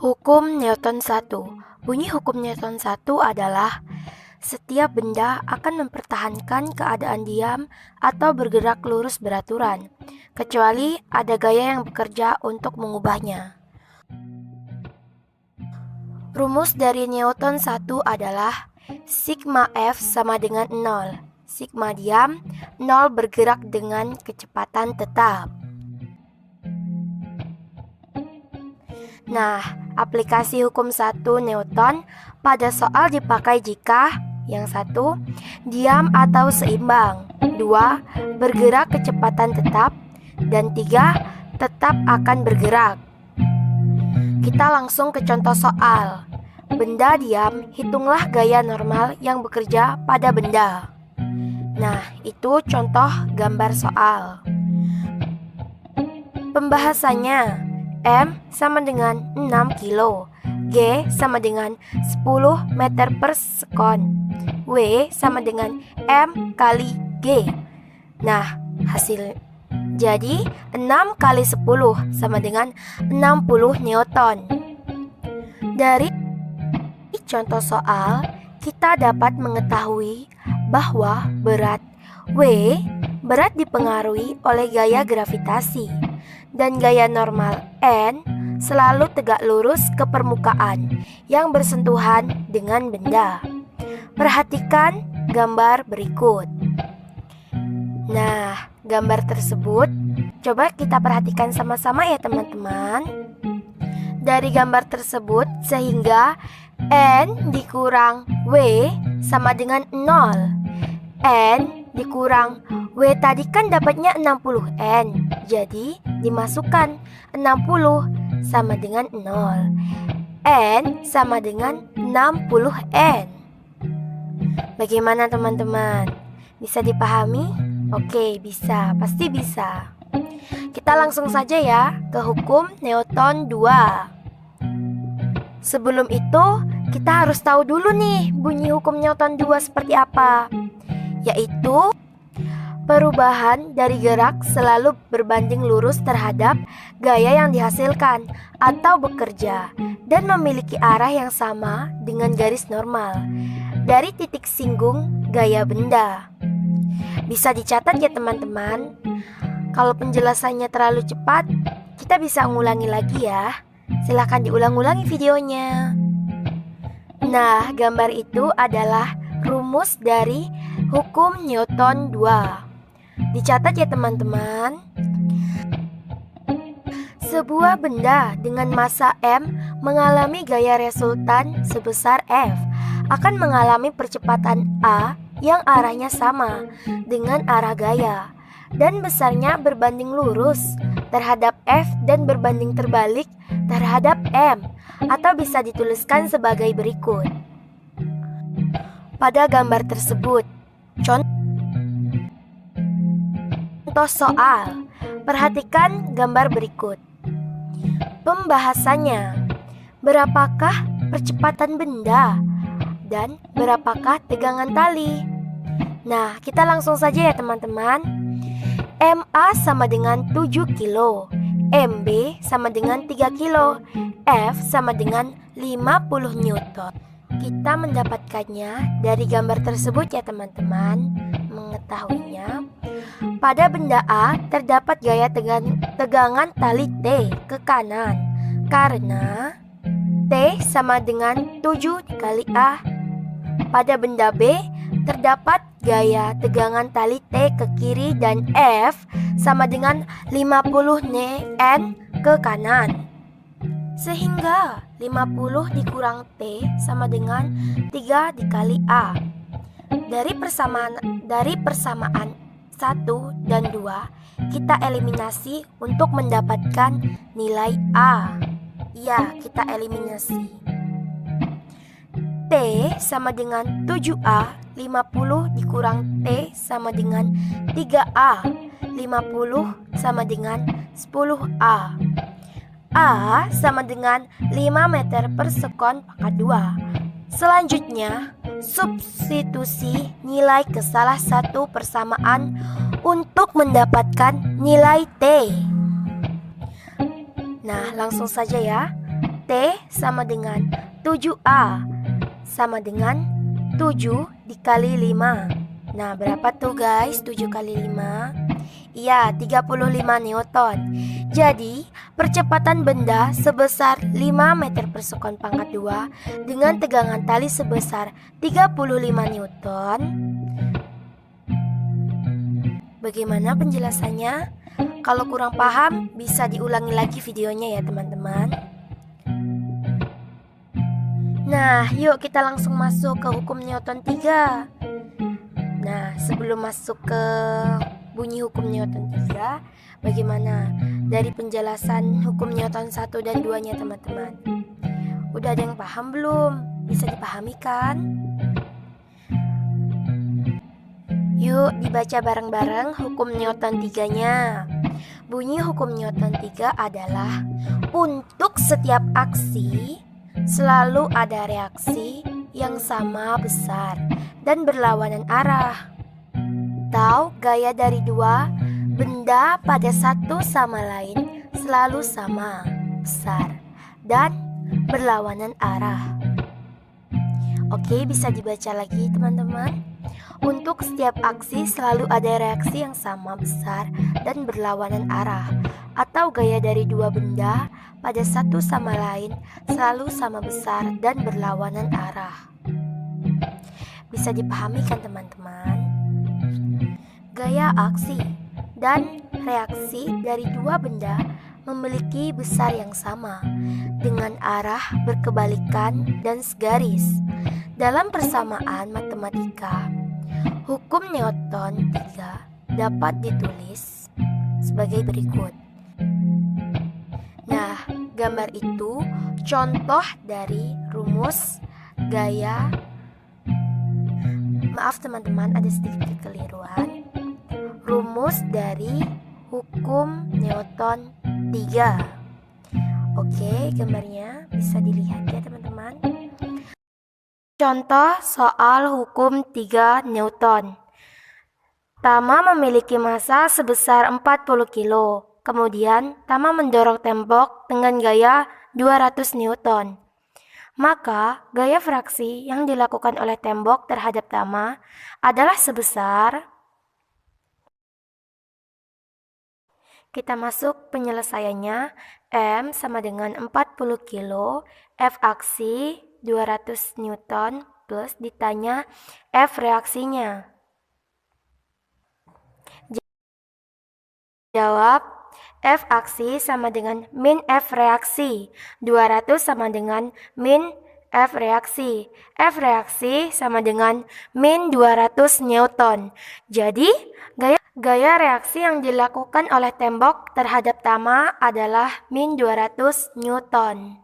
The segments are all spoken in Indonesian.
Hukum Newton 1. Bunyi hukum Newton 1 adalah setiap benda akan mempertahankan keadaan diam atau bergerak lurus beraturan, kecuali ada gaya yang bekerja untuk mengubahnya. Rumus dari Newton 1 adalah sigma F sama dengan 0. Sigma diam, 0 bergerak dengan kecepatan tetap. Nah, aplikasi hukum 1 Newton pada soal dipakai jika yang 1. Diam atau seimbang, 2. Bergerak kecepatan tetap, dan 3. Tetap akan bergerak. Kita langsung ke contoh soal. Benda diam, hitunglah gaya normal yang bekerja pada benda. Nah, itu contoh gambar soal. Pembahasannya, M sama dengan 6 kilo, G sama dengan 10 meter per sekon, W sama dengan M kali G. Nah, hasil jadi 6 kali 10 sama dengan 60 Newton. Dari contoh soal, kita dapat mengetahui bahwa berat berat dipengaruhi oleh gaya gravitasi, dan gaya normal N selalu tegak lurus ke permukaan yang bersentuhan dengan benda. Perhatikan gambar berikut. Nah, gambar tersebut coba kita perhatikan sama-sama ya teman-teman. Dari gambar tersebut sehingga N dikurang W sama dengan 0. N dikurang W tadi kan dapatnya 60N, jadi dimasukkan 60 sama dengan 0. N sama dengan 60N. Bagaimana teman-teman? Bisa dipahami? Oke, bisa, pasti bisa. Kita langsung saja ya ke hukum Newton 2. Sebelum itu, kita harus tahu dulu nih bunyi hukum Newton 2 seperti apa, yaitu perubahan dari gerak selalu berbanding lurus terhadap gaya yang dihasilkan atau bekerja dan memiliki arah yang sama dengan garis normal dari titik singgung gaya benda. Bisa dicatat ya teman-teman. Kalau penjelasannya terlalu cepat, kita bisa ngulangi lagi ya. Silahkan diulang-ulangi videonya. Nah, gambar itu adalah rumus dari hukum Newton 2. Dicatat ya teman-teman. Sebuah benda dengan massa M mengalami gaya resultan sebesar F akan mengalami percepatan A yang arahnya sama dengan arah gaya dan besarnya berbanding lurus terhadap F dan berbanding terbalik terhadap M, atau bisa dituliskan sebagai berikut. Pada gambar tersebut, contoh soal, perhatikan gambar berikut. Pembahasannya, berapakah percepatan benda dan berapakah tegangan tali? Nah, kita langsung saja ya teman-teman. MA sama dengan 7 kilo, MB sama dengan 3 kilo, F sama dengan 50 Newton. Kita mendapatkannya dari gambar tersebut ya teman-teman. Mengetahuinya, pada benda A terdapat gaya tegangan tali T ke kanan karena T sama dengan 7 dikali A. Pada benda B terdapat gaya tegangan tali T ke kiri dan F sama dengan 50 N ke kanan. Sehingga 50 dikurang T sama dengan 3 dikali A. Dari persamaan 1 dan 2, kita eliminasi untuk mendapatkan nilai A. Iya, kita eliminasi. T sama dengan 7A, 50 dikurang T sama dengan 3A, 50 sama dengan 10A. A sama dengan 5 meter per sekon pangkat 2. Selanjutnya, substitusi nilai ke salah satu persamaan untuk mendapatkan nilai T. Nah, langsung saja ya. T sama dengan 7A sama dengan 7 dikali 5. Nah, berapa tuh guys 7 kali 5? Iya, 35 Newton. Jadi, percepatan benda sebesar 5 meter per sekon pangkat 2 dengan tegangan tali sebesar 35 Newton. Bagaimana penjelasannya? Kalau kurang paham, bisa diulangi lagi videonya ya teman-teman. Nah, yuk kita langsung masuk ke hukum Newton 3. Nah, sebelum masuk ke bunyi hukum Newton 3, bagaimana dari penjelasan hukum Newton 1 dan 2-nya teman-teman? Udah ada yang paham belum? Bisa dipahami kan? Yuk dibaca bareng-bareng hukum Newton 3-nya. Bunyi hukum Newton 3 adalah untuk setiap aksi selalu ada reaksi yang sama besar dan berlawanan arah. Atau gaya dari dua benda pada satu sama lain selalu sama besar dan berlawanan arah. Oke, bisa dibaca lagi teman-teman. Untuk setiap aksi selalu ada reaksi yang sama besar dan berlawanan arah, atau gaya dari dua benda pada satu sama lain selalu sama besar dan berlawanan arah. Bisa dipahami kan teman-teman? Gaya aksi dan reaksi dari dua benda memiliki besar yang sama dengan arah berkebalikan dan segaris. Dalam persamaan matematika, hukum Newton 3 dapat ditulis sebagai berikut. Nah, gambar itu contoh dari rumus gaya. Maaf teman-teman, ada sedikit kekeliruan. Rumus dari hukum Newton 3. Oke, gambarnya bisa dilihat ya teman-teman. Contoh soal hukum 3 Newton. Tama memiliki massa sebesar 40 kilo. Kemudian, Tama mendorong tembok dengan gaya 200 Newton. Maka, gaya fraksi yang dilakukan oleh tembok terhadap Tama adalah sebesar. Kita masuk penyelesaiannya. M sama dengan 40 kilo, F aksi 200 Newton plus ditanya F reaksinya. Jawab, F aksi sama dengan min F reaksi. 200 sama dengan min F reaksi. F reaksi sama dengan min 200 Newton. Jadi, gaya reaksi yang dilakukan oleh tembok terhadap Tama adalah min 200 Newton.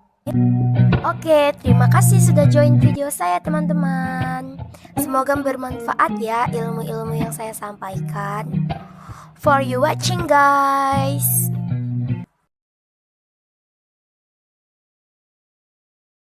Oke, terima kasih sudah join video saya teman-teman. Semoga bermanfaat ya ilmu-ilmu yang saya sampaikan. For you watching guys.